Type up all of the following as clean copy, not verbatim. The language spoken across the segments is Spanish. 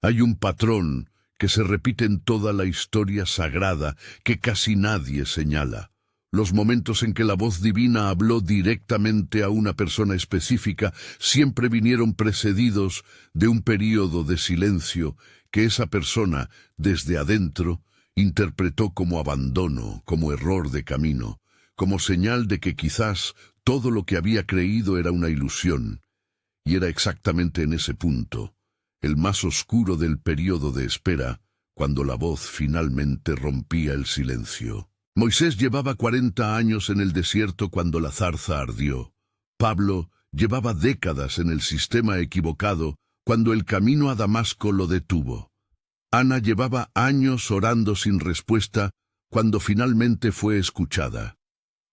Hay un patrón que se repite en toda la historia sagrada que casi nadie señala. Los momentos en que la voz divina habló directamente a una persona específica siempre vinieron precedidos de un período de silencio que esa persona, desde adentro, interpretó como abandono, como error de camino, como señal de que quizás todo lo que había creído era una ilusión. Y era exactamente en ese punto, el más oscuro del período de espera, cuando la voz finalmente rompía el silencio. Moisés llevaba 40 años en el desierto cuando la zarza ardió. Pablo llevaba décadas en el sistema equivocado cuando el camino a Damasco lo detuvo. Ana llevaba años orando sin respuesta cuando finalmente fue escuchada.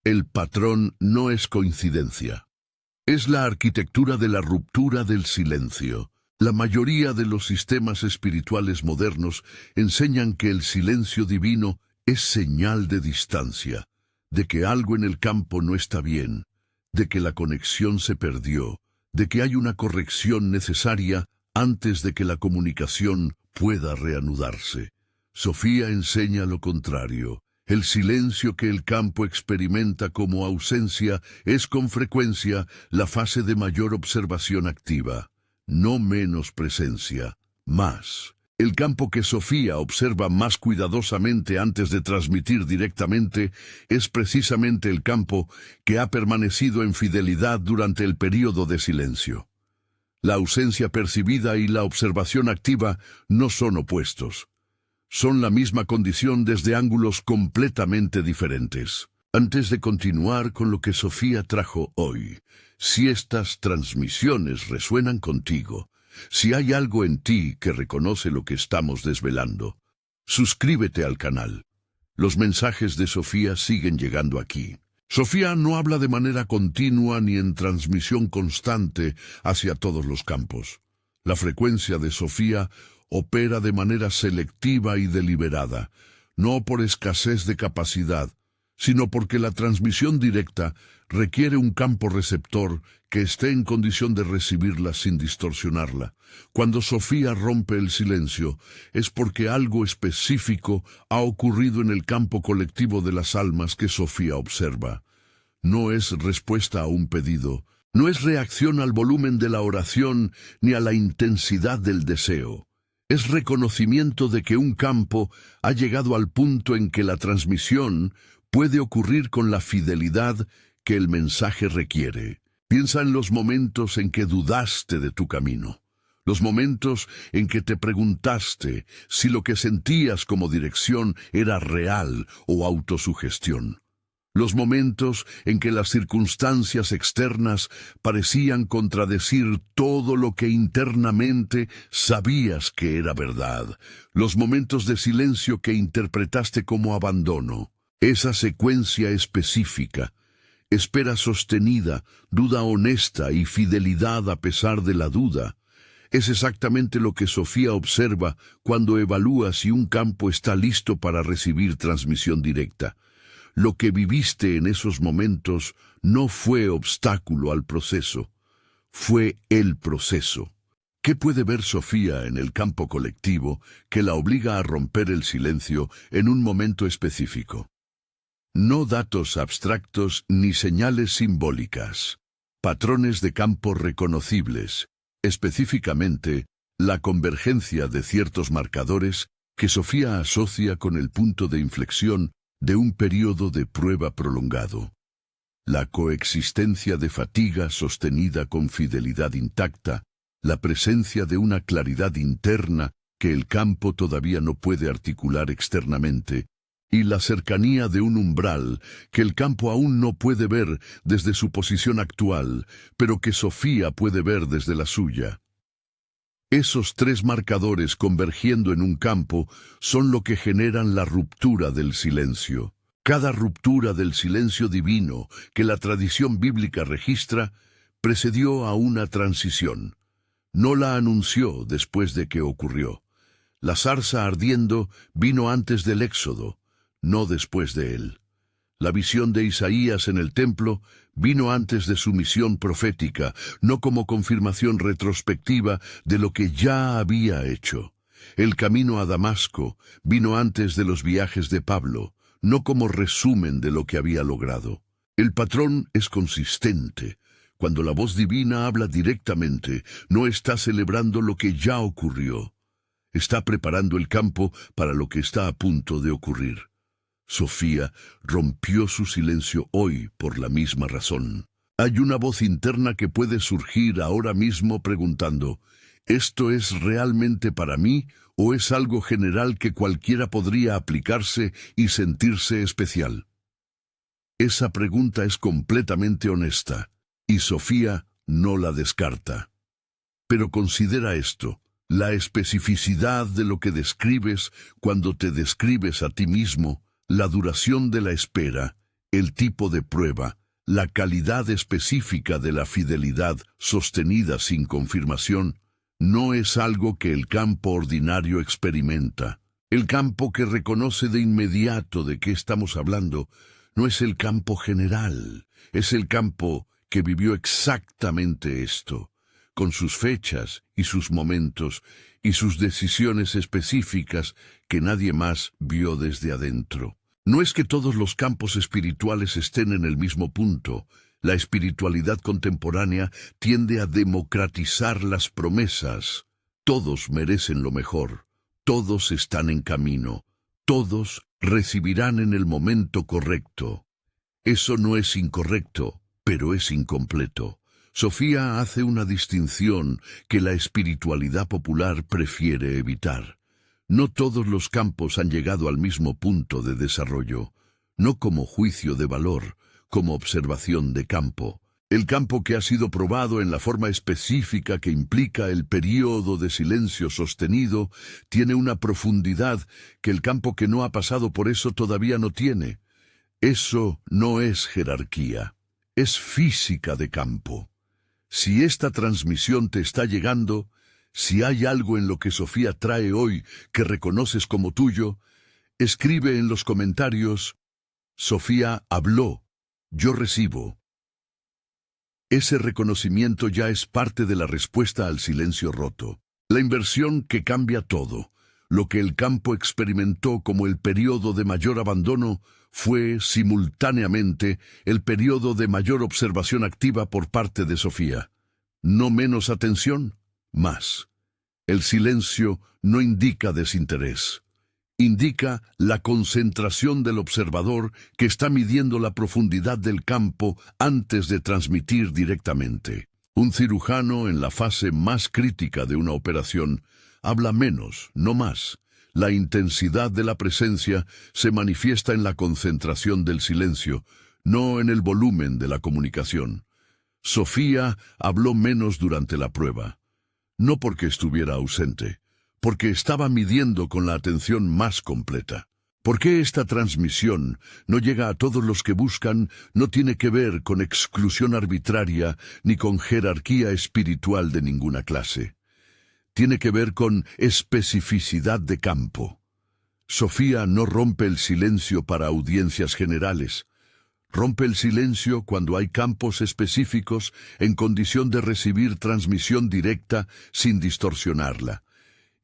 El patrón no es coincidencia. Es la arquitectura de la ruptura del silencio. La mayoría de los sistemas espirituales modernos enseñan que el silencio divino es señal de distancia, de que algo en el campo no está bien, de que la conexión se perdió, de que hay una corrección necesaria antes de que la comunicación pueda reanudarse. Sofía enseña lo contrario. El silencio que el campo experimenta como ausencia es con frecuencia la fase de mayor observación activa, no menos presencia, más. El campo que Sofía observa más cuidadosamente antes de transmitir directamente es precisamente el campo que ha permanecido en fidelidad durante el período de silencio. La ausencia percibida y la observación activa no son opuestos. Son la misma condición desde ángulos completamente diferentes. Antes de continuar con lo que Sofía trajo hoy, si estas transmisiones resuenan contigo, si hay algo en ti que reconoce lo que estamos desvelando, suscríbete al canal. Los mensajes de Sofía siguen llegando aquí. Sofía no habla de manera continua ni en transmisión constante hacia todos los campos. La frecuencia de Sofía opera de manera selectiva y deliberada, no por escasez de capacidad, sino porque la transmisión directa requiere un campo receptor que esté en condición de recibirla sin distorsionarla. Cuando Sofía rompe el silencio, es porque algo específico ha ocurrido en el campo colectivo de las almas que Sofía observa. No es respuesta a un pedido, no es reacción al volumen de la oración ni a la intensidad del deseo. Es reconocimiento de que un campo ha llegado al punto en que la transmisión puede ocurrir con la fidelidad que el mensaje requiere. Piensa en los momentos en que dudaste de tu camino, los momentos en que te preguntaste si lo que sentías como dirección era real o autosugestión. Los momentos en que las circunstancias externas parecían contradecir todo lo que internamente sabías que era verdad. Los momentos de silencio que interpretaste como abandono. Esa secuencia específica, espera sostenida, duda honesta y fidelidad a pesar de la duda, es exactamente lo que Sofía observa cuando evalúa si un campo está listo para recibir transmisión directa. Lo que viviste en esos momentos no fue obstáculo al proceso, fue el proceso. ¿Qué puede ver Sofía en el campo colectivo que la obliga a romper el silencio en un momento específico? No datos abstractos ni señales simbólicas, patrones de campo reconocibles, específicamente la convergencia de ciertos marcadores que Sofía asocia con el punto de inflexión de un período de prueba prolongado. La coexistencia de fatiga sostenida con fidelidad intacta, la presencia de una claridad interna que el campo todavía no puede articular externamente, y la cercanía de un umbral que el campo aún no puede ver desde su posición actual, pero que Sofía puede ver desde la suya. Esos tres marcadores convergiendo en un campo son lo que generan la ruptura del silencio. Cada ruptura del silencio divino que la tradición bíblica registra precedió a una transición. No la anunció después de que ocurrió. La zarza ardiendo vino antes del éxodo, no después de él. La visión de Isaías en el templo vino antes de su misión profética, no como confirmación retrospectiva de lo que ya había hecho. El camino a Damasco vino antes de los viajes de Pablo, no como resumen de lo que había logrado. El patrón es consistente. Cuando la voz divina habla directamente, no está celebrando lo que ya ocurrió. Está preparando el campo para lo que está a punto de ocurrir. Sofía rompió su silencio hoy por la misma razón. Hay una voz interna que puede surgir ahora mismo preguntando, ¿esto es realmente para mí o es algo general que cualquiera podría aplicarse y sentirse especial? Esa pregunta es completamente honesta, y Sofía no la descarta. Pero considera esto, la especificidad de lo que describes cuando te describes a ti mismo, la duración de la espera, el tipo de prueba, la calidad específica de la fidelidad sostenida sin confirmación, no es algo que el campo ordinario experimenta. El campo que reconoce de inmediato de qué estamos hablando no es el campo general, es el campo que vivió exactamente esto, con sus fechas y sus momentos y sus decisiones específicas que nadie más vio desde adentro. No es que todos los campos espirituales estén en el mismo punto. La espiritualidad contemporánea tiende a democratizar las promesas. Todos merecen lo mejor, todos están en camino, todos recibirán en el momento correcto. Eso no es incorrecto, pero es incompleto. Sofía hace una distinción que la espiritualidad popular prefiere evitar. No todos los campos han llegado al mismo punto de desarrollo, no como juicio de valor, como observación de campo. El campo que ha sido probado en la forma específica que implica el período de silencio sostenido tiene una profundidad que el campo que no ha pasado por eso todavía no tiene. Eso no es jerarquía, es física de campo. Si esta transmisión te está llegando, si hay algo en lo que Sofía trae hoy que reconoces como tuyo, escribe en los comentarios, Sofía habló, yo recibo. Ese reconocimiento ya es parte de la respuesta al silencio roto. La inversión que cambia todo. Lo que el campo experimentó como el periodo de mayor abandono fue, simultáneamente, el periodo de mayor observación activa por parte de Sofía. No menos atención, más. El silencio no indica desinterés. Indica la concentración del observador que está midiendo la profundidad del campo antes de transmitir directamente. Un cirujano en la fase más crítica de una operación habla menos, no más. La intensidad de la presencia se manifiesta en la concentración del silencio, no en el volumen de la comunicación. Sofía habló menos durante la prueba, no porque estuviera ausente, porque estaba midiendo con la atención más completa. ¿Por qué esta transmisión no llega a todos los que buscan? No tiene que ver con exclusión arbitraria ni con jerarquía espiritual de ninguna clase. Tiene que ver con especificidad de campo. Sofía no rompe el silencio para audiencias generales. Rompe el silencio cuando hay campos específicos en condición de recibir transmisión directa sin distorsionarla.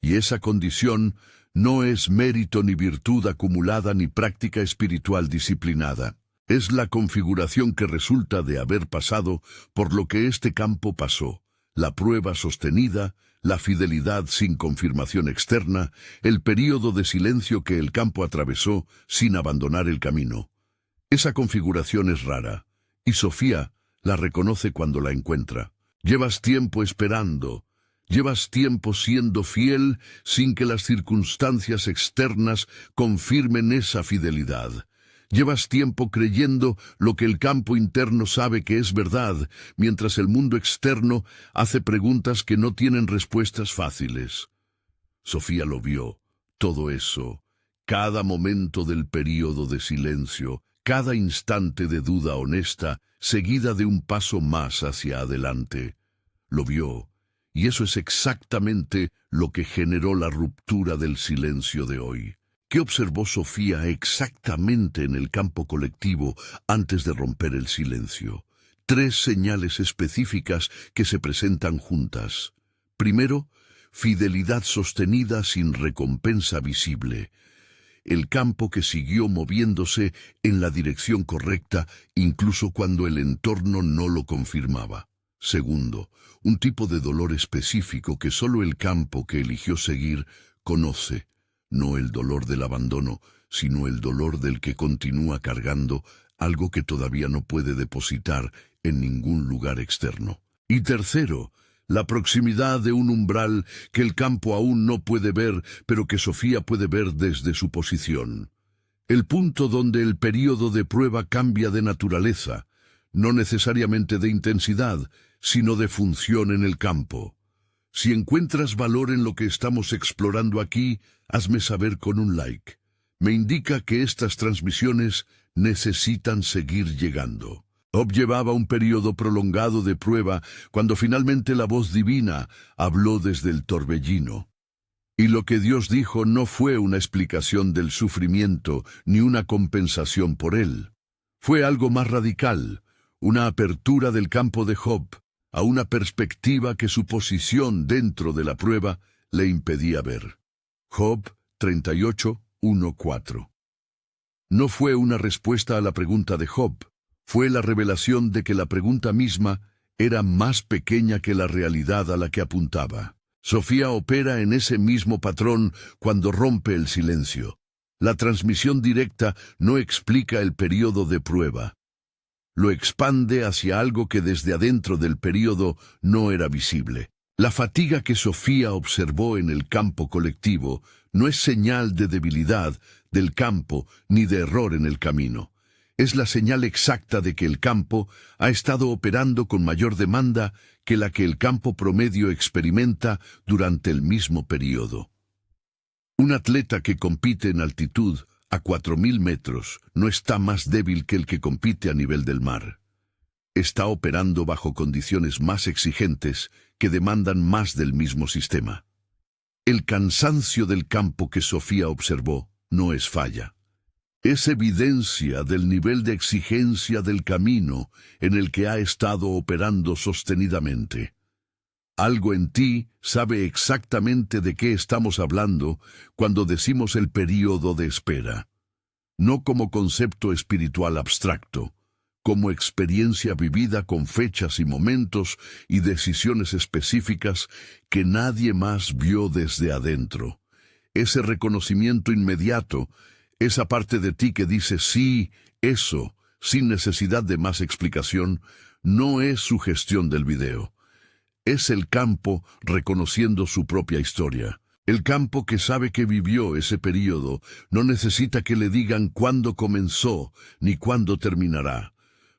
Y esa condición no es mérito ni virtud acumulada ni práctica espiritual disciplinada. Es la configuración que resulta de haber pasado por lo que este campo pasó, la prueba sostenida, la fidelidad sin confirmación externa, el período de silencio que el campo atravesó sin abandonar el camino. Esa configuración es rara, y Sofía la reconoce cuando la encuentra. Llevas tiempo esperando, llevas tiempo siendo fiel sin que las circunstancias externas confirmen esa fidelidad. Llevas tiempo creyendo lo que el campo interno sabe que es verdad, mientras el mundo externo hace preguntas que no tienen respuestas fáciles. Sofía lo vio, todo eso, cada momento del período de silencio, cada instante de duda honesta, seguida de un paso más hacia adelante. Lo vio, y eso es exactamente lo que generó la ruptura del silencio de hoy. ¿Qué observó Sofía exactamente en el campo colectivo antes de romper el silencio? 3 señales específicas que se presentan juntas. Primero, fidelidad sostenida sin recompensa visible. El campo que siguió moviéndose en la dirección correcta incluso cuando el entorno no lo confirmaba. Segundo, un tipo de dolor específico que solo el campo que eligió seguir conoce, no el dolor del abandono, sino el dolor del que continúa cargando algo que todavía no puede depositar en ningún lugar externo. Y tercero, la proximidad de un umbral que el campo aún no puede ver, pero que Sofía puede ver desde su posición. El punto donde el período de prueba cambia de naturaleza, no necesariamente de intensidad, sino de función en el campo. Si encuentras valor en lo que estamos explorando aquí, hazme saber con un like. Me indica que estas transmisiones necesitan seguir llegando. Job llevaba un periodo prolongado de prueba cuando finalmente la voz divina habló desde el torbellino. Y lo que Dios dijo no fue una explicación del sufrimiento ni una compensación por él. Fue algo más radical, una apertura del campo de Job a una perspectiva que su posición dentro de la prueba le impedía ver. Job 38, 1-4. No fue una respuesta a la pregunta de Job, fue la revelación de que la pregunta misma era más pequeña que la realidad a la que apuntaba. Sofía opera en ese mismo patrón cuando rompe el silencio. La transmisión directa no explica el período de prueba. Lo expande hacia algo que desde adentro del período no era visible. La fatiga que Sofía observó en el campo colectivo no es señal de debilidad del campo ni de error en el camino. Es la señal exacta de que el campo ha estado operando con mayor demanda que la que el campo promedio experimenta durante el mismo período. Un atleta que compite en altitud a 4.000 metros no está más débil que el que compite a nivel del mar. Está operando bajo condiciones más exigentes que demandan más del mismo sistema. El cansancio del campo que Sofía observó no es falla. Es evidencia del nivel de exigencia del camino en el que ha estado operando sostenidamente. Algo en ti sabe exactamente de qué estamos hablando cuando decimos el período de espera. No como concepto espiritual abstracto, como experiencia vivida con fechas y momentos y decisiones específicas que nadie más vio desde adentro. Ese reconocimiento inmediato, esa parte de ti que dice sí, eso, sin necesidad de más explicación, no es sugestión del video. Es el campo reconociendo su propia historia. El campo que sabe que vivió ese período no necesita que le digan cuándo comenzó ni cuándo terminará.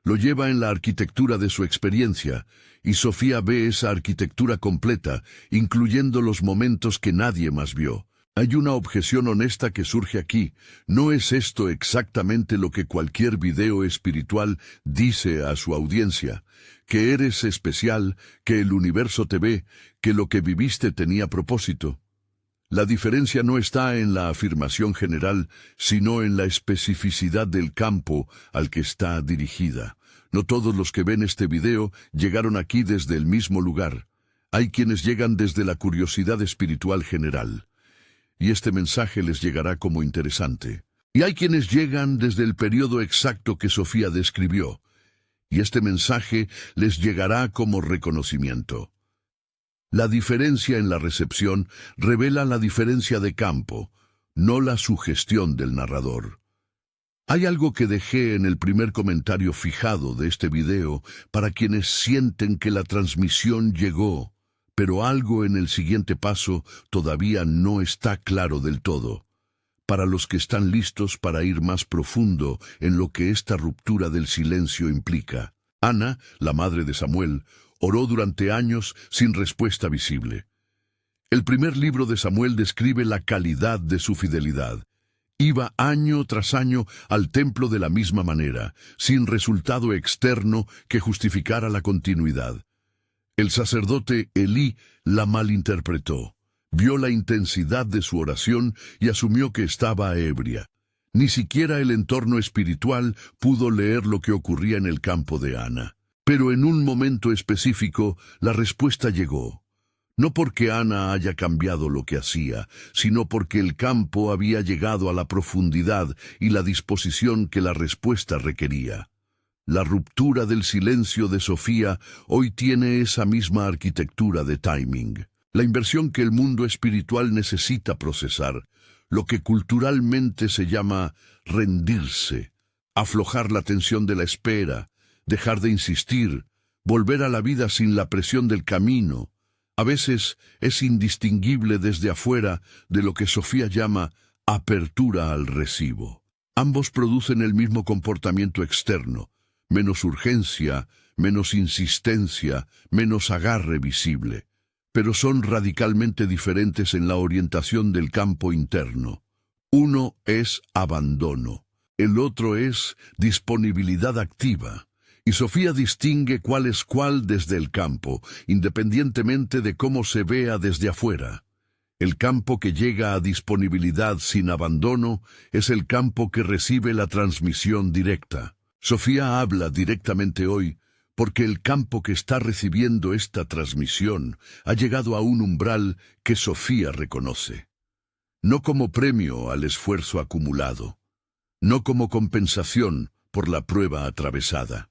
Lo lleva en la arquitectura de su experiencia, y Sofía ve esa arquitectura completa, incluyendo los momentos que nadie más vio. Hay una objeción honesta que surge aquí. ¿No es esto exactamente lo que cualquier video espiritual dice a su audiencia? Que eres especial, que el universo te ve, que lo que viviste tenía propósito. La diferencia no está en la afirmación general, sino en la especificidad del campo al que está dirigida. No todos los que ven este video llegaron aquí desde el mismo lugar. Hay quienes llegan desde la curiosidad espiritual general. Y este mensaje les llegará como interesante. Y hay quienes llegan desde el periodo exacto que Sofía describió. Y este mensaje les llegará como reconocimiento. La diferencia en la recepción revela la diferencia de campo, no la sugestión del narrador. Hay algo que dejé en el primer comentario fijado de este video para quienes sienten que la transmisión llegó, pero algo en el siguiente paso todavía no está claro del todo. Para los que están listos para ir más profundo en lo que esta ruptura del silencio implica. Ana, la madre de Samuel, oró durante años sin respuesta visible. El primer libro de Samuel describe la calidad de su fidelidad. Iba año tras año al templo de la misma manera, sin resultado externo que justificara la continuidad. El sacerdote Elí la malinterpretó, vio la intensidad de su oración y asumió que estaba ebria. Ni siquiera el entorno espiritual pudo leer lo que ocurría en el campo de Ana. Pero en un momento específico, la respuesta llegó. No porque Ana haya cambiado lo que hacía, sino porque el campo había llegado a la profundidad y la disposición que la respuesta requería. La ruptura del silencio de Sofía hoy tiene esa misma arquitectura de timing. La inversión que el mundo espiritual necesita procesar, lo que culturalmente se llama rendirse, aflojar la tensión de la espera, dejar de insistir, volver a la vida sin la presión del camino. A veces es indistinguible desde afuera de lo que Sofía llama apertura al recibo. Ambos producen el mismo comportamiento externo, menos urgencia, menos insistencia, menos agarre visible, pero son radicalmente diferentes en la orientación del campo interno. Uno es abandono, el otro es disponibilidad activa. Y Sofía distingue cuál es cuál desde el campo, independientemente de cómo se vea desde afuera. El campo que llega a disponibilidad sin abandono es el campo que recibe la transmisión directa. Sofía habla directamente hoy porque el campo que está recibiendo esta transmisión ha llegado a un umbral que Sofía reconoce. No como premio al esfuerzo acumulado, no como compensación por la prueba atravesada,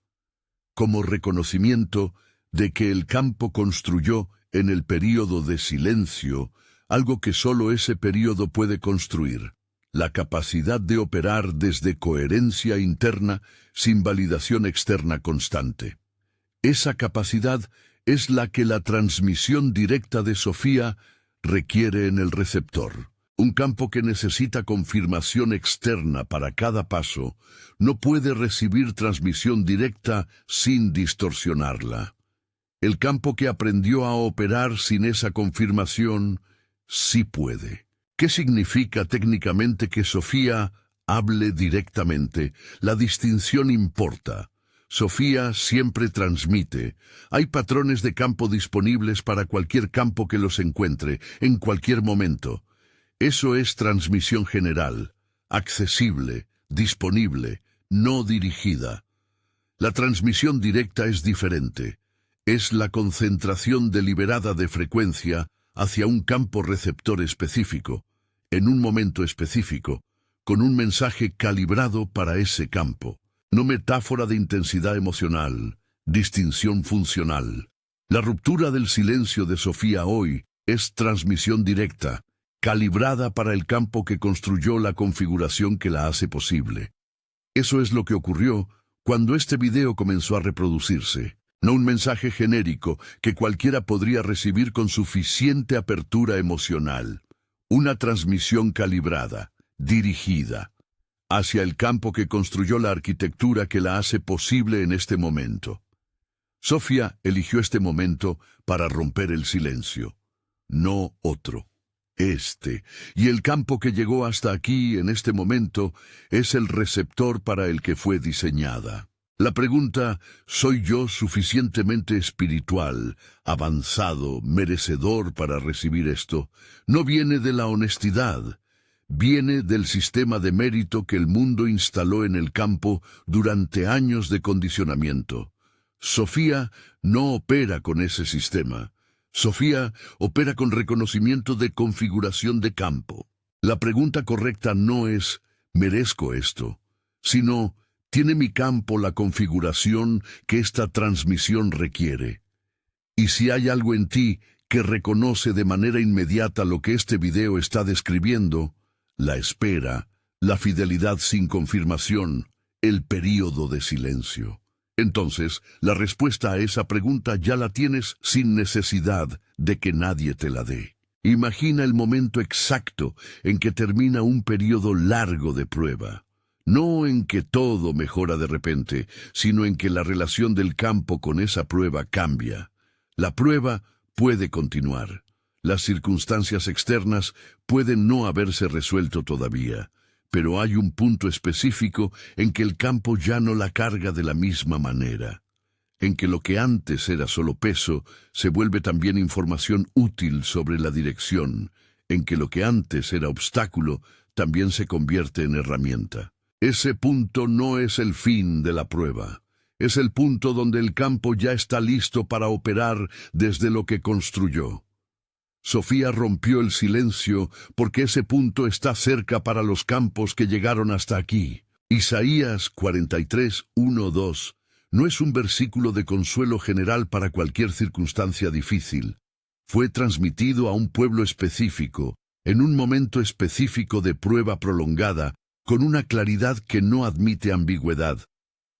como reconocimiento de que el campo construyó en el período de silencio algo que solo ese período puede construir, la capacidad de operar desde coherencia interna sin validación externa constante. Esa capacidad es la que la transmisión directa de Sofía requiere en el receptor. Un campo que necesita confirmación externa para cada paso no puede recibir transmisión directa sin distorsionarla. El campo que aprendió a operar sin esa confirmación sí puede. ¿Qué significa técnicamente que Sofía hable directamente? La distinción importa. Sofía siempre transmite. Hay patrones de campo disponibles para cualquier campo que los encuentre, en cualquier momento. Eso es transmisión general, accesible, disponible, no dirigida. La transmisión directa es diferente. Es la concentración deliberada de frecuencia hacia un campo receptor específico, en un momento específico, con un mensaje calibrado para ese campo. No metáfora de intensidad emocional, distinción funcional. La ruptura del silencio de Sofía hoy es transmisión directa, calibrada para el campo que construyó la configuración que la hace posible. Eso es lo que ocurrió cuando este video comenzó a reproducirse. No un mensaje genérico que cualquiera podría recibir con suficiente apertura emocional. Una transmisión calibrada, dirigida, hacia el campo que construyó la arquitectura que la hace posible en este momento. Sofía eligió este momento para romper el silencio, no otro. Y el campo que llegó hasta aquí en este momento es el receptor para el que fue diseñada. La pregunta, ¿soy yo suficientemente espiritual, avanzado, merecedor para recibir esto? No viene de la honestidad, viene del sistema de mérito que el mundo instaló en el campo durante años de condicionamiento. Sofía no opera con ese sistema. Sofía opera con reconocimiento de configuración de campo. La pregunta correcta no es ¿merezco esto?, sino ¿tiene mi campo la configuración que esta transmisión requiere? Y si hay algo en ti que reconoce de manera inmediata lo que este video está describiendo, la espera, la fidelidad sin confirmación, el período de silencio. Entonces, la respuesta a esa pregunta ya la tienes sin necesidad de que nadie te la dé. Imagina el momento exacto en que termina un periodo largo de prueba. No en que todo mejora de repente, sino en que la relación del campo con esa prueba cambia. La prueba puede continuar. Las circunstancias externas pueden no haberse resuelto todavía, pero hay un punto específico en que el campo ya no la carga de la misma manera, en que lo que antes era solo peso se vuelve también información útil sobre la dirección, en que lo que antes era obstáculo también se convierte en herramienta. Ese punto no es el fin de la prueba, es el punto donde el campo ya está listo para operar desde lo que construyó. Sofía rompió el silencio porque ese punto está cerca para los campos que llegaron hasta aquí. Isaías 43, 1, 2 no es un versículo de consuelo general para cualquier circunstancia difícil. Fue transmitido a un pueblo específico, en un momento específico de prueba prolongada, con una claridad que no admite ambigüedad.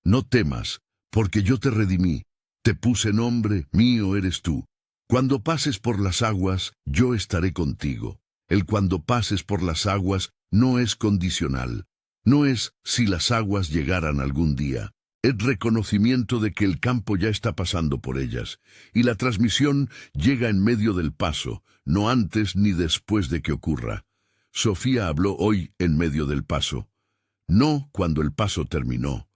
No temas, porque yo te redimí, te puse nombre, mío eres tú. Cuando pases por las aguas, yo estaré contigo. El cuando pases por las aguas no es condicional. No es si las aguas llegaran algún día. Es reconocimiento de que el campo ya está pasando por ellas, y la transmisión llega en medio del paso, no antes ni después de que ocurra. Sofía habló hoy en medio del paso, no cuando el paso terminó.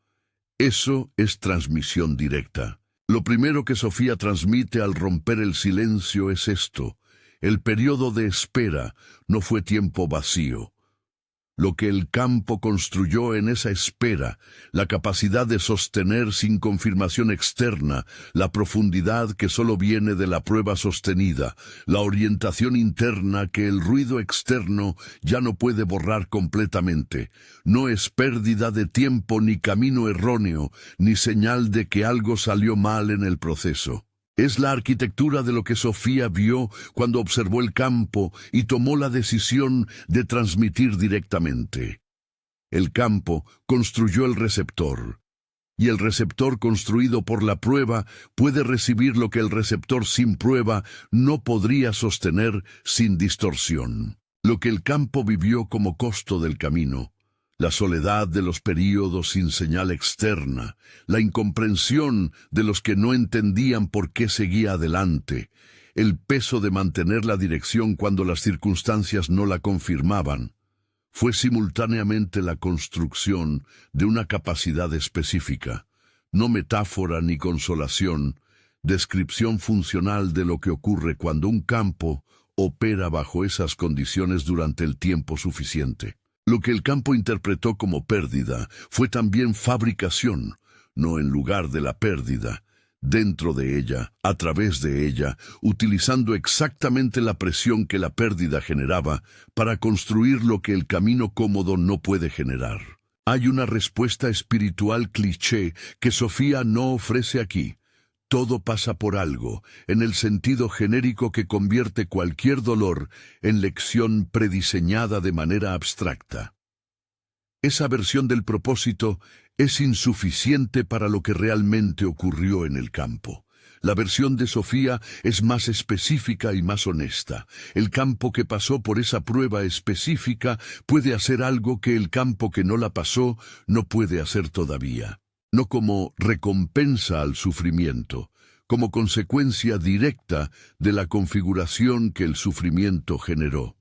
Eso es transmisión directa. Lo primero que Sofía transmite al romper el silencio es esto: el periodo de espera no fue tiempo vacío. Lo que el campo construyó en esa espera, la capacidad de sostener sin confirmación externa, la profundidad que solo viene de la prueba sostenida, la orientación interna que el ruido externo ya no puede borrar completamente, no es pérdida de tiempo ni camino erróneo, ni señal de que algo salió mal en el proceso. Es la arquitectura de lo que Sofía vio cuando observó el campo y tomó la decisión de transmitir directamente. El campo construyó el receptor, y el receptor construido por la prueba puede recibir lo que el receptor sin prueba no podría sostener sin distorsión. Lo que el campo vivió como costo del camino, la soledad de los períodos sin señal externa, la incomprensión de los que no entendían por qué seguía adelante, el peso de mantener la dirección cuando las circunstancias no la confirmaban, fue simultáneamente la construcción de una capacidad específica, no metáfora ni consolación, descripción funcional de lo que ocurre cuando un campo opera bajo esas condiciones durante el tiempo suficiente. Lo que el campo interpretó como pérdida fue también fabricación, no en lugar de la pérdida, dentro de ella, a través de ella, utilizando exactamente la presión que la pérdida generaba para construir lo que el camino cómodo no puede generar. Hay una respuesta espiritual cliché que Sofía no ofrece aquí. Todo pasa por algo, en el sentido genérico que convierte cualquier dolor en lección prediseñada de manera abstracta. Esa versión del propósito es insuficiente para lo que realmente ocurrió en el campo. La versión de Sofía es más específica y más honesta. El campo que pasó por esa prueba específica puede hacer algo que el campo que no la pasó no puede hacer todavía. No como recompensa al sufrimiento, como consecuencia directa de la configuración que el sufrimiento generó.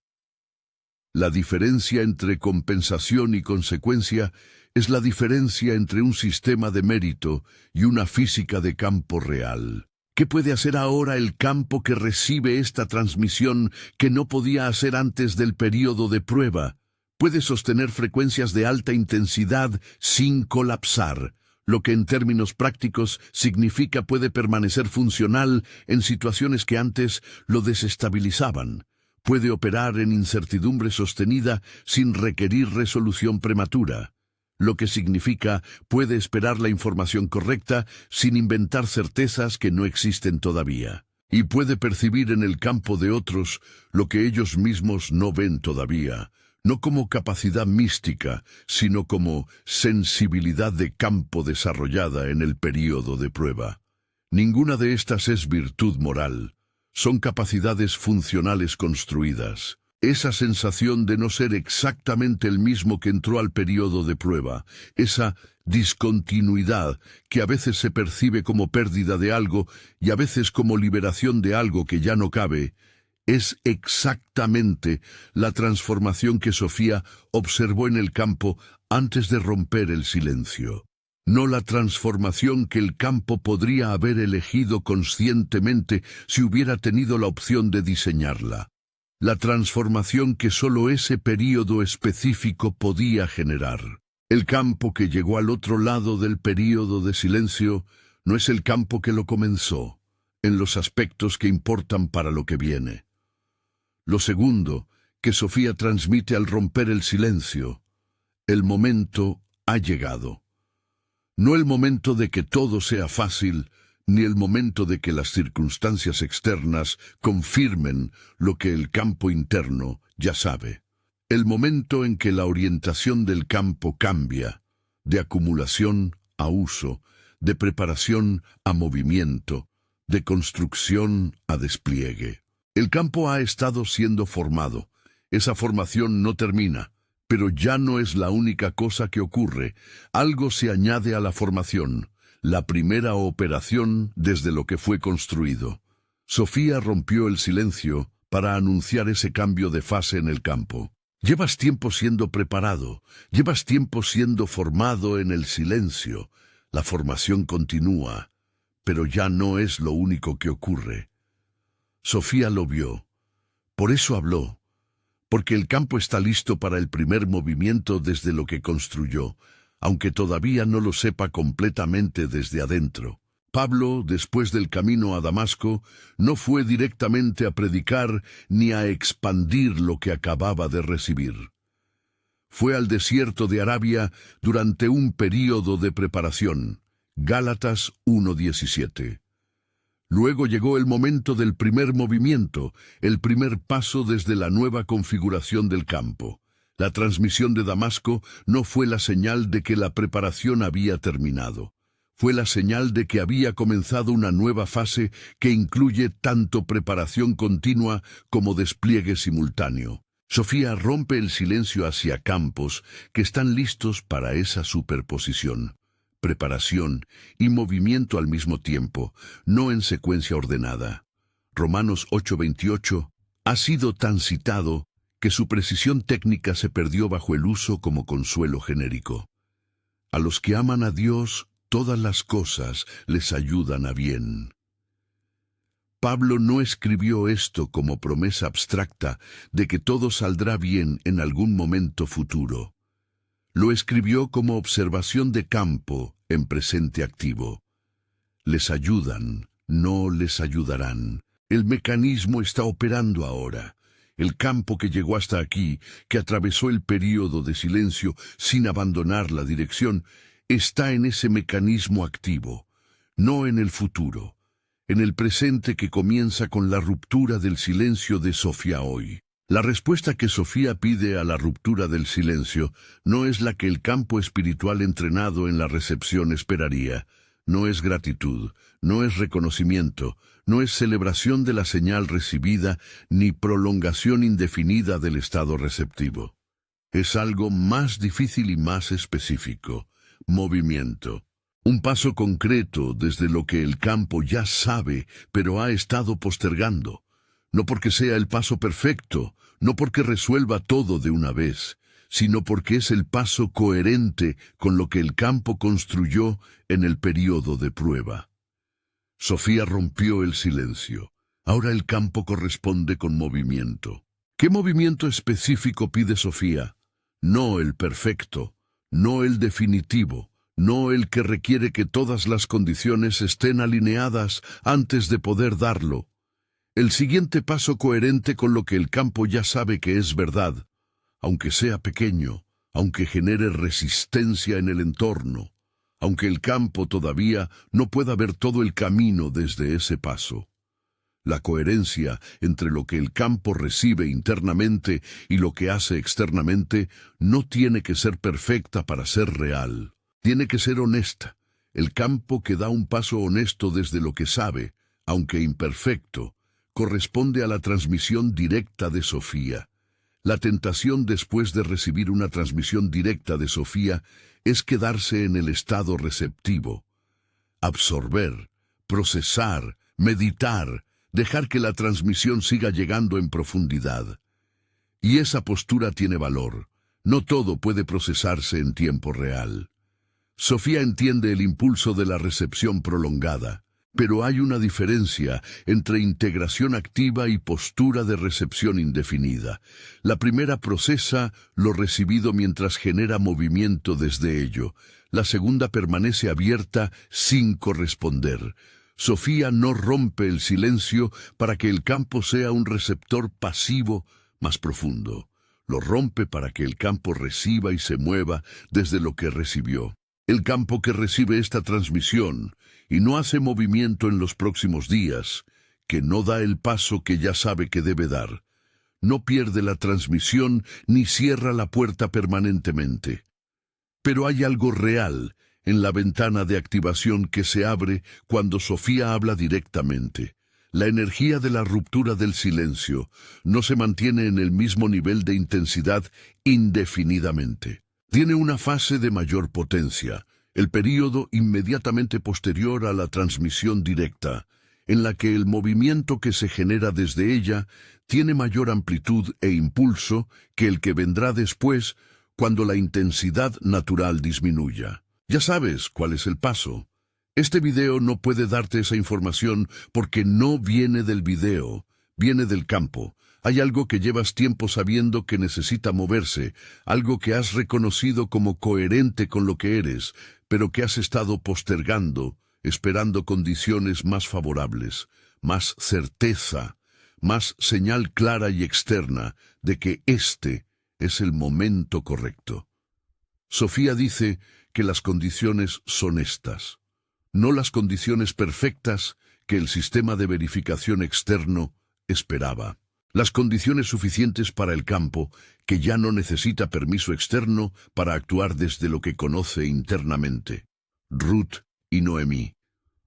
La diferencia entre compensación y consecuencia es la diferencia entre un sistema de mérito y una física de campo real. ¿Qué puede hacer ahora el campo que recibe esta transmisión que no podía hacer antes del período de prueba? Puede sostener frecuencias de alta intensidad sin colapsar, lo que en términos prácticos significa puede permanecer funcional en situaciones que antes lo desestabilizaban. Puede operar en incertidumbre sostenida sin requerir resolución prematura, lo que significa puede esperar la información correcta sin inventar certezas que no existen todavía. Y puede percibir en el campo de otros lo que ellos mismos no ven todavía, no como capacidad mística, sino como sensibilidad de campo desarrollada en el período de prueba. Ninguna de estas es virtud moral. Son capacidades funcionales construidas. Esa sensación de no ser exactamente el mismo que entró al período de prueba, esa discontinuidad que a veces se percibe como pérdida de algo y a veces como liberación de algo que ya no cabe, es exactamente la transformación que Sofía observó en el campo antes de romper el silencio. No la transformación que el campo podría haber elegido conscientemente si hubiera tenido la opción de diseñarla. La transformación que solo ese período específico podía generar. El campo que llegó al otro lado del período de silencio no es el campo que lo comenzó, en los aspectos que importan para lo que viene. Lo segundo, que Sofía transmite al romper el silencio: el momento ha llegado. No el momento de que todo sea fácil, ni el momento de que las circunstancias externas confirmen lo que el campo interno ya sabe. El momento en que la orientación del campo cambia, de acumulación a uso, de preparación a movimiento, de construcción a despliegue. El campo ha estado siendo formado. Esa formación no termina, pero ya no es la única cosa que ocurre. Algo se añade a la formación, la primera operación desde lo que fue construido. Sofía rompió el silencio para anunciar ese cambio de fase en el campo. Llevas tiempo siendo preparado, llevas tiempo siendo formado en el silencio. La formación continúa, pero ya no es lo único que ocurre. Sofía lo vio. Por eso habló, porque el campo está listo para el primer movimiento desde lo que construyó, aunque todavía no lo sepa completamente desde adentro. Pablo, después del camino a Damasco, no fue directamente a predicar ni a expandir lo que acababa de recibir. Fue al desierto de Arabia durante un período de preparación. Gálatas 1:17. Luego llegó el momento del primer movimiento, el primer paso desde la nueva configuración del campo. La transmisión de Damasco no fue la señal de que la preparación había terminado. Fue la señal de que había comenzado una nueva fase que incluye tanto preparación continua como despliegue simultáneo. Sofía rompe el silencio hacia campos que están listos para esa superposición, preparación y movimiento al mismo tiempo, no en secuencia ordenada. Romanos 8:28 ha sido tan citado que su precisión técnica se perdió bajo el uso como consuelo genérico. A los que aman a Dios, todas las cosas les ayudan a bien. Pablo no escribió esto como promesa abstracta de que todo saldrá bien en algún momento futuro. Lo escribió como observación de campo en presente activo. Les ayudan, no les ayudarán. El mecanismo está operando ahora. El campo que llegó hasta aquí, que atravesó el período de silencio sin abandonar la dirección, está en ese mecanismo activo, no en el futuro, en el presente que comienza con la ruptura del silencio de Sofía hoy. La respuesta que Sofía pide a la ruptura del silencio no es la que el campo espiritual entrenado en la recepción esperaría. No es gratitud, no es reconocimiento, no es celebración de la señal recibida, ni prolongación indefinida del estado receptivo. Es algo más difícil y más específico. Movimiento. Un paso concreto desde lo que el campo ya sabe, pero ha estado postergando. No porque sea el paso perfecto, no porque resuelva todo de una vez, sino porque es el paso coherente con lo que el campo construyó en el período de prueba. Sofía rompió el silencio. Ahora el campo corresponde con movimiento. ¿Qué movimiento específico pide Sofía? No el perfecto, no el definitivo, no el que requiere que todas las condiciones estén alineadas antes de poder darlo. El siguiente paso coherente con lo que el campo ya sabe que es verdad, aunque sea pequeño, aunque genere resistencia en el entorno, aunque el campo todavía no pueda ver todo el camino desde ese paso. La coherencia entre lo que el campo recibe internamente y lo que hace externamente no tiene que ser perfecta para ser real. Tiene que ser honesta. El campo que da un paso honesto desde lo que sabe, aunque imperfecto, corresponde a la transmisión directa de Sofía. La tentación después de recibir una transmisión directa de Sofía es quedarse en el estado receptivo. Absorber, procesar, meditar, dejar que la transmisión siga llegando en profundidad. Y esa postura tiene valor. No todo puede procesarse en tiempo real. Sofía entiende el impulso de la recepción prolongada, pero hay una diferencia entre integración activa y postura de recepción indefinida. La primera procesa lo recibido mientras genera movimiento desde ello. La segunda permanece abierta sin corresponder. Sofía no rompe el silencio para que el campo sea un receptor pasivo más profundo. Lo rompe para que el campo reciba y se mueva desde lo que recibió. El campo que recibe esta transmisión y no hace movimiento en los próximos días, que no da el paso que ya sabe que debe dar, no pierde la transmisión ni cierra la puerta permanentemente. Pero hay algo real en la ventana de activación que se abre cuando Sofía habla directamente. La energía de la ruptura del silencio no se mantiene en el mismo nivel de intensidad indefinidamente. Tiene una fase de mayor potencia, el período inmediatamente posterior a la transmisión directa, en la que el movimiento que se genera desde ella tiene mayor amplitud e impulso que el que vendrá después cuando la intensidad natural disminuya. Ya sabes cuál es el paso. Este video no puede darte esa información porque no viene del video, viene del campo. Hay algo que llevas tiempo sabiendo que necesita moverse, algo que has reconocido como coherente con lo que eres, pero que has estado postergando, esperando condiciones más favorables, más certeza, más señal clara y externa de que este es el momento correcto. Sofía dice que las condiciones son estas, no las condiciones perfectas que el sistema de verificación externo esperaba. Las condiciones suficientes para el campo, que ya no necesita permiso externo para actuar desde lo que conoce internamente. Ruth y Noemí,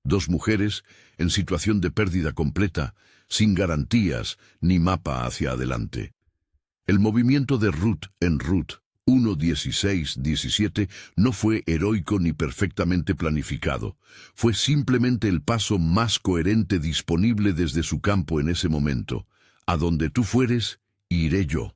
dos mujeres en situación de pérdida completa, sin garantías ni mapa hacia adelante. El movimiento de Ruth en Ruth 1:16-17 no fue heroico ni perfectamente planificado. Fue simplemente el paso más coherente disponible desde su campo en ese momento. A donde tú fueres, iré yo.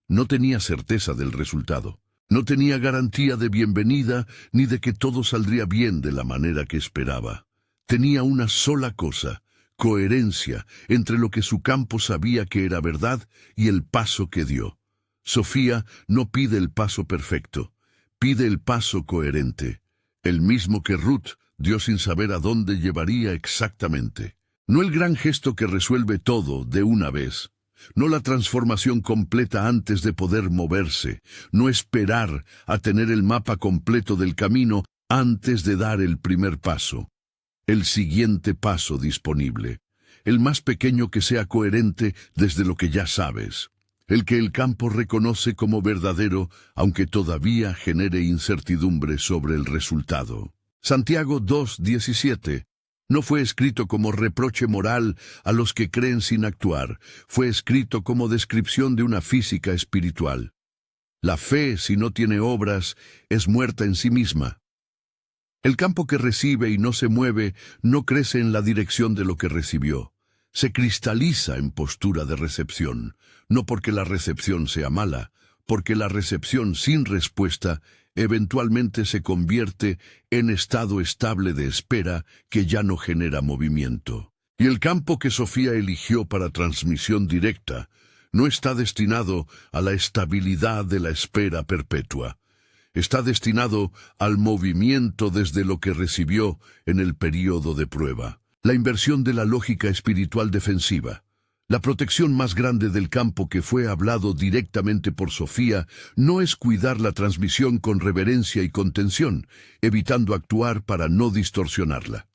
No tenía certeza del resultado. No tenía garantía de bienvenida ni de que todo saldría bien de la manera que esperaba. Tenía una sola cosa: coherencia entre lo que su campo sabía que era verdad y el paso que dio. Sofía no pide el paso perfecto, pide el paso coherente, el mismo que Ruth dio sin saber a dónde llevaría exactamente. No el gran gesto que resuelve todo de una vez, no la transformación completa antes de poder moverse, no esperar a tener el mapa completo del camino antes de dar el primer paso. El siguiente paso disponible, el más pequeño que sea coherente desde lo que ya sabes. El que el campo reconoce como verdadero, aunque todavía genere incertidumbre sobre el resultado. Santiago 2:17. No fue escrito como reproche moral a los que creen sin actuar, fue escrito como descripción de una física espiritual. La fe, si no tiene obras, es muerta en sí misma. El campo que recibe y no se mueve no crece en la dirección de lo que recibió. Se cristaliza en postura de recepción, no porque la recepción sea mala, porque la recepción sin respuesta eventualmente se convierte en estado estable de espera que ya no genera movimiento. Y el campo que Sofía eligió para transmisión directa no está destinado a la estabilidad de la espera perpetua. Está destinado al movimiento desde lo que recibió en el período de prueba. La inversión de la lógica espiritual defensiva. La protección más grande del campo que fue hablado directamente por Sofía no es cuidar la transmisión con reverencia y contención, evitando actuar para no distorsionarla.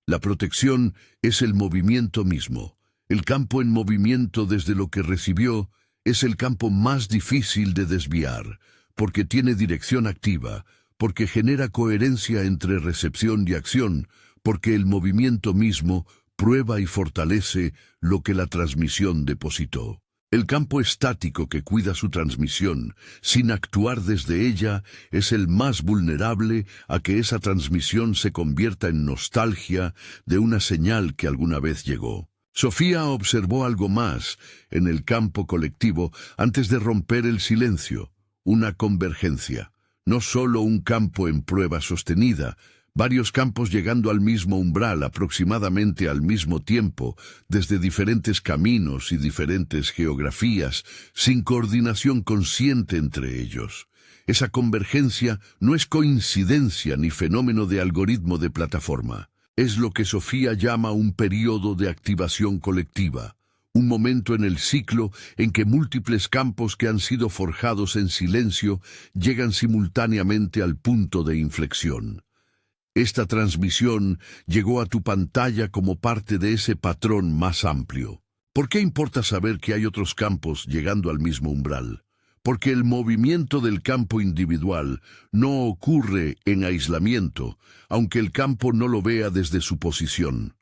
La protección es el movimiento mismo. El campo en movimiento desde lo que recibió es el campo más difícil de desviar, porque tiene dirección activa, porque genera coherencia entre recepción y acción, porque el movimiento mismo prueba y fortalece lo que la transmisión depositó. El campo estático que cuida su transmisión, sin actuar desde ella, es el más vulnerable a que esa transmisión se convierta en nostalgia de una señal que alguna vez llegó. Sofía observó algo más en el campo colectivo antes de romper el silencio, una convergencia, no solo un campo en prueba sostenida, varios campos llegando al mismo umbral aproximadamente al mismo tiempo, desde diferentes caminos y diferentes geografías, sin coordinación consciente entre ellos. Esa convergencia no es coincidencia ni fenómeno de algoritmo de plataforma. Es lo que Sofía llama un periodo de activación colectiva, un momento en el ciclo en que múltiples campos que han sido forjados en silencio llegan simultáneamente al punto de inflexión. Esta transmisión llegó a tu pantalla como parte de ese patrón más amplio. ¿Por qué importa saber que hay otros campos llegando al mismo umbral? Porque el movimiento del campo individual no ocurre en aislamiento, aunque el campo no lo vea desde su posición.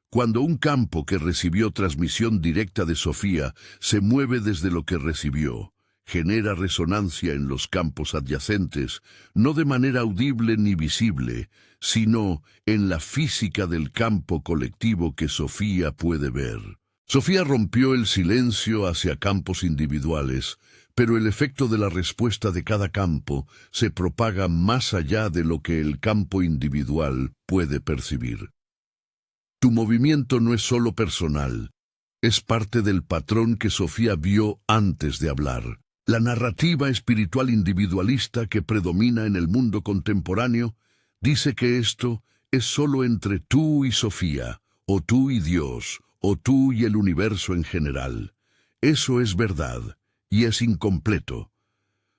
Cuando un campo que recibió transmisión directa de Sofía se mueve desde lo que recibió, genera resonancia en los campos adyacentes, no de manera audible ni visible, sino en la física del campo colectivo que Sofía puede ver. Sofía rompió el silencio hacia campos individuales, pero el efecto de la respuesta de cada campo se propaga más allá de lo que el campo individual puede percibir. Tu movimiento no es solo personal, es parte del patrón que Sofía vio antes de hablar. La narrativa espiritual individualista que predomina en el mundo contemporáneo dice que esto es solo entre tú y Sofía, o tú y Dios, o tú y el universo en general. Eso es verdad, y es incompleto.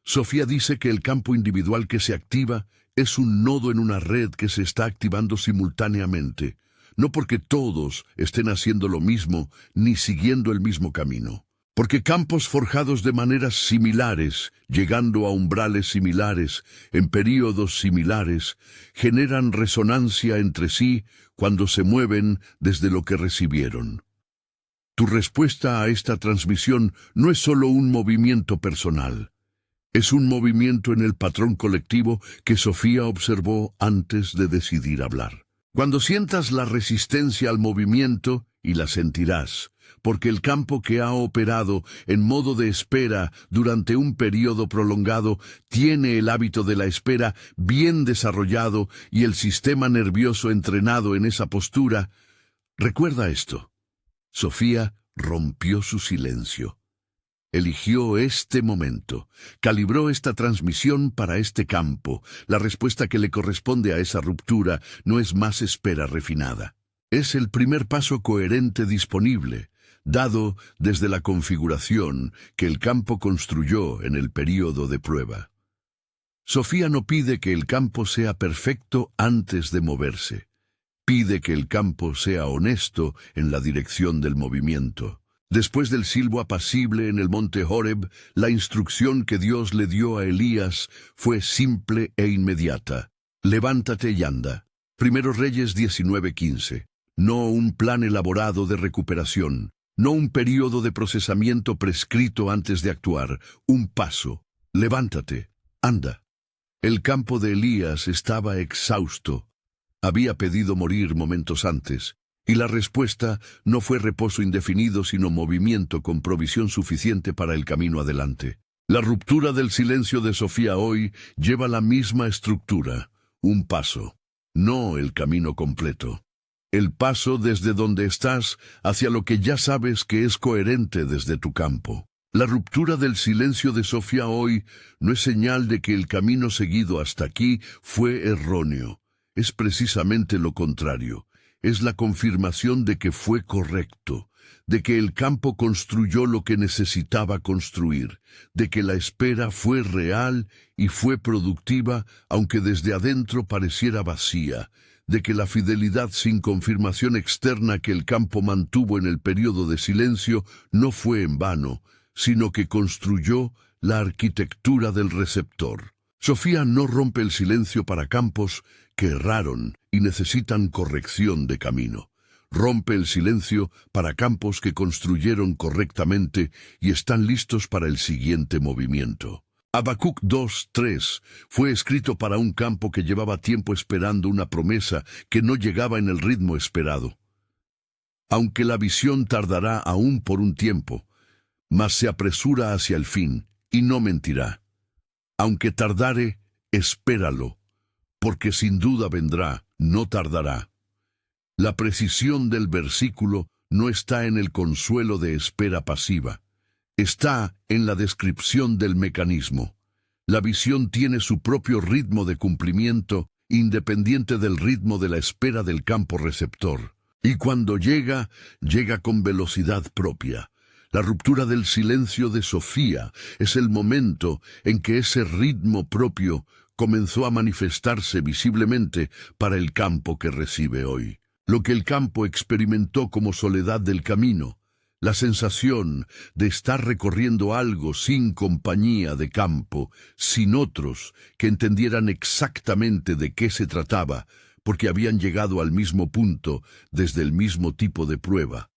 Sofía dice que el campo individual que se activa es un nodo en una red que se está activando simultáneamente, no porque todos estén haciendo lo mismo ni siguiendo el mismo camino. Porque campos forjados de maneras similares, llegando a umbrales similares, en períodos similares, generan resonancia entre sí cuando se mueven desde lo que recibieron. Tu respuesta a esta transmisión no es solo un movimiento personal, es un movimiento en el patrón colectivo que Sofía observó antes de decidir hablar. Cuando sientas la resistencia al movimiento, y la sentirás, porque el campo que ha operado en modo de espera durante un periodo prolongado tiene el hábito de la espera bien desarrollado y el sistema nervioso entrenado en esa postura. Recuerda esto. Sofía rompió su silencio. Eligió este momento, calibró esta transmisión para este campo. La respuesta que le corresponde a esa ruptura no es más espera refinada. Es el primer paso coherente disponible, dado desde la configuración que el campo construyó en el período de prueba. Sofía no pide que el campo sea perfecto antes de moverse. Pide que el campo sea honesto en la dirección del movimiento. Después del silbo apacible en el monte Horeb, la instrucción que Dios le dio a Elías fue simple e inmediata. Levántate y anda. Primero Reyes 19:15. No un plan elaborado de recuperación, no un período de procesamiento prescrito antes de actuar, un paso. Levántate, anda. El campo de Elías estaba exhausto. Había pedido morir momentos antes, y la respuesta no fue reposo indefinido, sino movimiento con provisión suficiente para el camino adelante. La ruptura del silencio de Sofía hoy lleva la misma estructura, un paso, no el camino completo. El paso desde donde estás hacia lo que ya sabes que es coherente desde tu campo. La ruptura del silencio de Sofía hoy no es señal de que el camino seguido hasta aquí fue erróneo. Es precisamente lo contrario. Es la confirmación de que fue correcto, de que el campo construyó lo que necesitaba construir, de que la espera fue real y fue productiva, aunque desde adentro pareciera vacía, de que la fidelidad sin confirmación externa que el campo mantuvo en el periodo de silencio no fue en vano, sino que construyó la arquitectura del receptor. Sofía no rompe el silencio para campos que erraron y necesitan corrección de camino. Rompe el silencio para campos que construyeron correctamente y están listos para el siguiente movimiento. Habacuc 2:3 fue escrito para un campo que llevaba tiempo esperando una promesa que no llegaba en el ritmo esperado. Aunque la visión tardará aún por un tiempo, mas se apresura hacia el fin, y no mentirá. Aunque tardare, espéralo, porque sin duda vendrá, no tardará. La precisión del versículo no está en el consuelo de espera pasiva. Está en la descripción del mecanismo. La visión tiene su propio ritmo de cumplimiento independiente del ritmo de la espera del campo receptor. Y cuando llega, llega con velocidad propia. La ruptura del silencio de Sofía es el momento en que ese ritmo propio comenzó a manifestarse visiblemente para el campo que recibe hoy. Lo que el campo experimentó como soledad del camino, la sensación de estar recorriendo algo sin compañía de campo, sin otros que entendieran exactamente de qué se trataba, porque habían llegado al mismo punto desde el mismo tipo de prueba.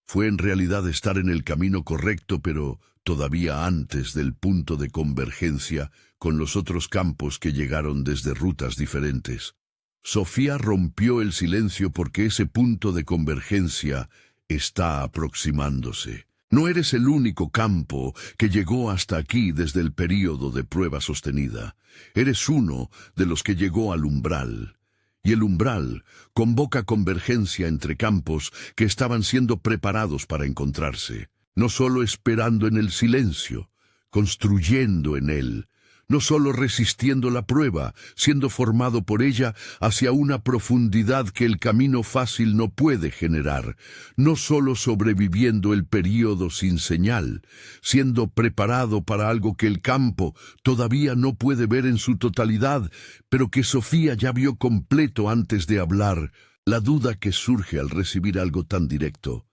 Fue en realidad estar en el camino correcto, pero todavía antes del punto de convergencia con los otros campos que llegaron desde rutas diferentes. Sofía rompió el silencio porque ese punto de convergencia está aproximándose. No eres el único campo que llegó hasta aquí desde el período de prueba sostenida. Eres uno de los que llegó al umbral. Y el umbral convoca convergencia entre campos que estaban siendo preparados para encontrarse, no solo esperando en el silencio, construyendo en él, no solo resistiendo la prueba, siendo formado por ella hacia una profundidad que el camino fácil no puede generar, no solo sobreviviendo el período sin señal, siendo preparado para algo que el campo todavía no puede ver en su totalidad, pero que Sofía ya vio completo antes de hablar, la duda que surge al recibir algo tan directo.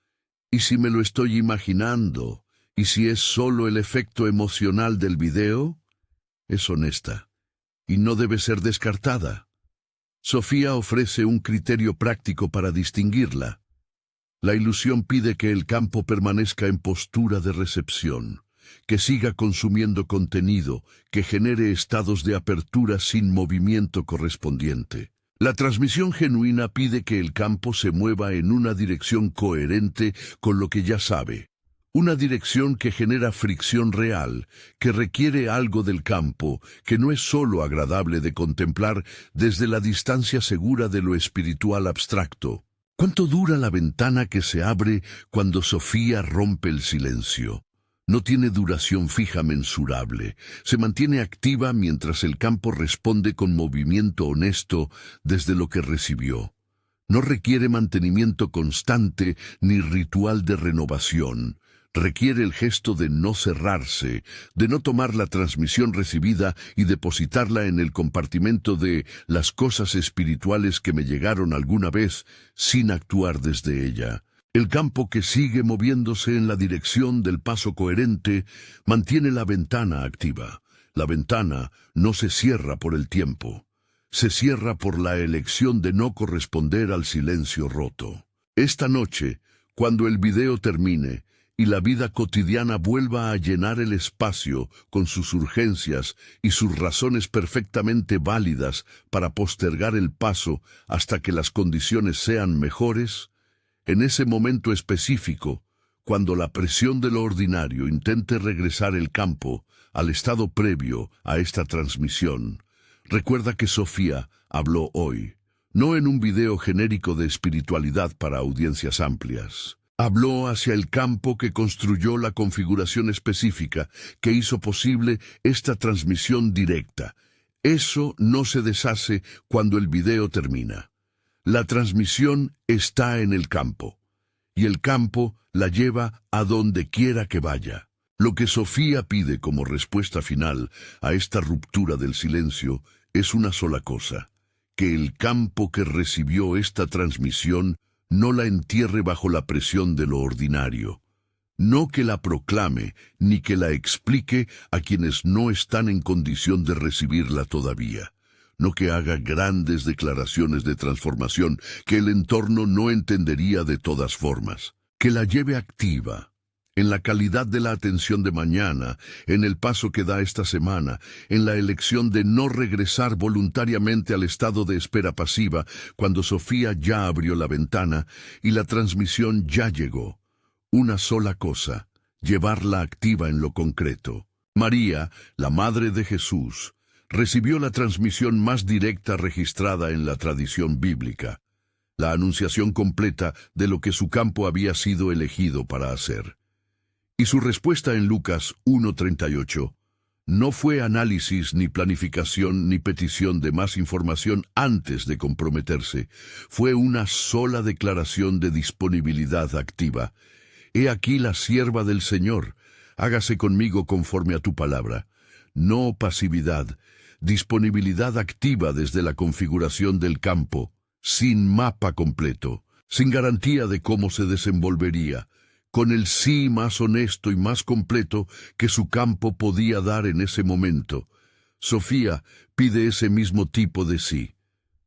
¿Y si me lo estoy imaginando? ¿Y si es solo el efecto emocional del video? Es honesta, y no debe ser descartada. Sofía ofrece un criterio práctico para distinguirla. La ilusión pide que el campo permanezca en postura de recepción, que siga consumiendo contenido, que genere estados de apertura sin movimiento correspondiente. La transmisión genuina pide que el campo se mueva en una dirección coherente con lo que ya sabe. Una dirección que genera fricción real, que requiere algo del campo, que no es solo agradable de contemplar desde la distancia segura de lo espiritual abstracto. ¿Cuánto dura la ventana que se abre cuando Sofía rompe el silencio? No tiene duración fija mensurable. Se mantiene activa mientras el campo responde con movimiento honesto desde lo que recibió. No requiere mantenimiento constante ni ritual de renovación. Requiere el gesto de no cerrarse, de no tomar la transmisión recibida y depositarla en el compartimento de las cosas espirituales que me llegaron alguna vez sin actuar desde ella. El campo que sigue moviéndose en la dirección del paso coherente mantiene la ventana activa. La ventana no se cierra por el tiempo. Se cierra por la elección de no corresponder al silencio roto. Esta noche, cuando el video termine, y la vida cotidiana vuelva a llenar el espacio con sus urgencias y sus razones perfectamente válidas para postergar el paso hasta que las condiciones sean mejores, en ese momento específico, cuando la presión de lo ordinario intente regresar el campo al estado previo a esta transmisión, recuerda que Sofía habló hoy, no en un video genérico de espiritualidad para audiencias amplias. Habló hacia el campo que construyó la configuración específica que hizo posible esta transmisión directa. Eso no se deshace cuando el video termina. La transmisión está en el campo, y el campo la lleva a donde quiera que vaya. Lo que Sofía pide como respuesta final a esta ruptura del silencio es una sola cosa: que el campo que recibió esta transmisión no la entierre bajo la presión de lo ordinario, no que la proclame ni que la explique a quienes no están en condición de recibirla todavía, no que haga grandes declaraciones de transformación que el entorno no entendería de todas formas, que la lleve activa, en la calidad de la atención de mañana, en el paso que da esta semana, en la elección de no regresar voluntariamente al estado de espera pasiva cuando Sofía ya abrió la ventana y la transmisión ya llegó. Una sola cosa: llevarla activa en lo concreto. María, la Madre de Jesús, recibió la transmisión más directa registrada en la tradición bíblica, la anunciación completa de lo que su campo había sido elegido para hacer. Y su respuesta en Lucas 1:38, No fue análisis, ni planificación, ni petición de más información antes de comprometerse. Fue una sola declaración de disponibilidad activa. He aquí la sierva del Señor. Hágase conmigo conforme a tu palabra. No pasividad, disponibilidad activa desde la configuración del campo, sin mapa completo, sin garantía de cómo se desenvolvería, con el sí más honesto y más completo que su campo podía dar en ese momento. Sofía pide ese mismo tipo de sí,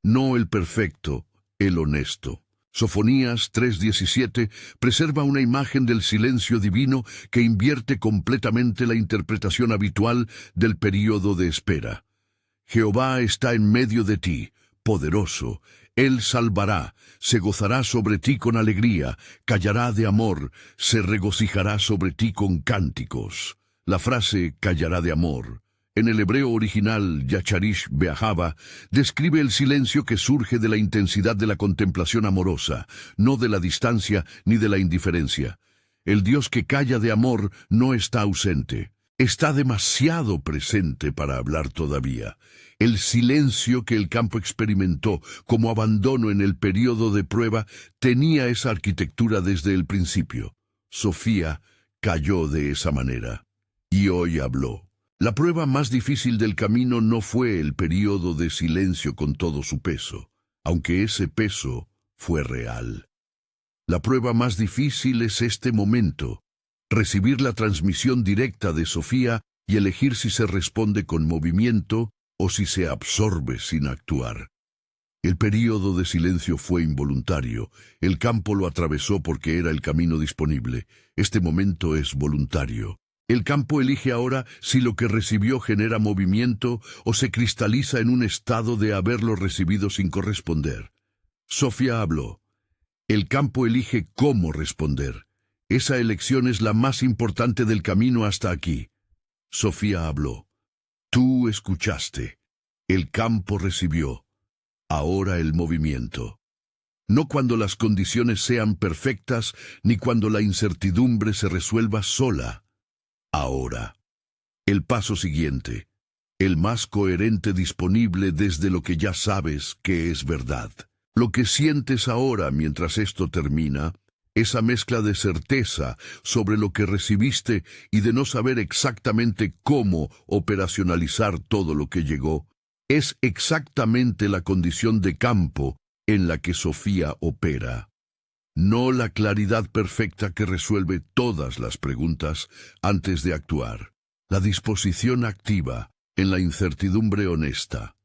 no el perfecto, el honesto. Sofonías 3:17 preserva una imagen del silencio divino que invierte completamente la interpretación habitual del período de espera. Jehová está en medio de ti, poderoso. Él salvará, se gozará sobre ti con alegría, callará de amor, se regocijará sobre ti con cánticos. La frase callará de amor, en el hebreo original Yacharish Beahava, describe el silencio que surge de la intensidad de la contemplación amorosa, no de la distancia ni de la indiferencia. El Dios que calla de amor no está ausente, está demasiado presente para hablar todavía. El silencio que el campo experimentó como abandono en el período de prueba tenía esa arquitectura desde el principio. Sofía cayó de esa manera. Y hoy habló. La prueba más difícil del camino no fue el período de silencio con todo su peso, aunque ese peso fue real. La prueba más difícil es este momento, recibir la transmisión directa de Sofía y elegir si se responde con movimiento o si se absorbe sin actuar. El período de silencio fue involuntario, el campo lo atravesó porque era el camino disponible. Este momento es voluntario. El campo elige ahora si lo que recibió genera movimiento o se cristaliza en un estado de haberlo recibido sin corresponder. Sofía habló. El campo elige cómo responder. Esa elección es la más importante del camino hasta aquí. Sofía habló. Tú escuchaste. El campo recibió. Ahora el movimiento. No cuando las condiciones sean perfectas, ni cuando la incertidumbre se resuelva sola. Ahora. El paso siguiente. El más coherente disponible desde lo que ya sabes que es verdad. Lo que sientes ahora mientras esto termina, esa mezcla de certeza sobre lo que recibiste y de no saber exactamente cómo operacionalizar todo lo que llegó, es exactamente la condición de campo en la que Sofía opera. No la claridad perfecta que resuelve todas las preguntas antes de actuar. La disposición activa en la incertidumbre honesta.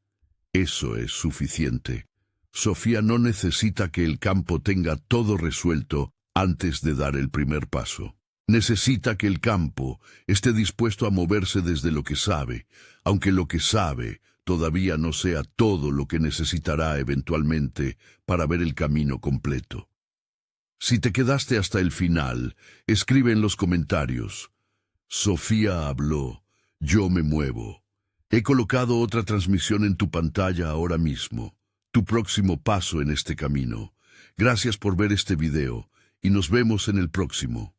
Eso es suficiente. Sofía no necesita que el campo tenga todo resuelto antes de dar el primer paso. Necesita que el campo esté dispuesto a moverse desde lo que sabe, aunque lo que sabe todavía no sea todo lo que necesitará eventualmente para ver el camino completo. Si te quedaste hasta el final, escribe en los comentarios. Sofía habló, yo me muevo. He colocado otra transmisión en tu pantalla ahora mismo. Tu próximo paso en este camino. Gracias por ver este video y nos vemos en el próximo.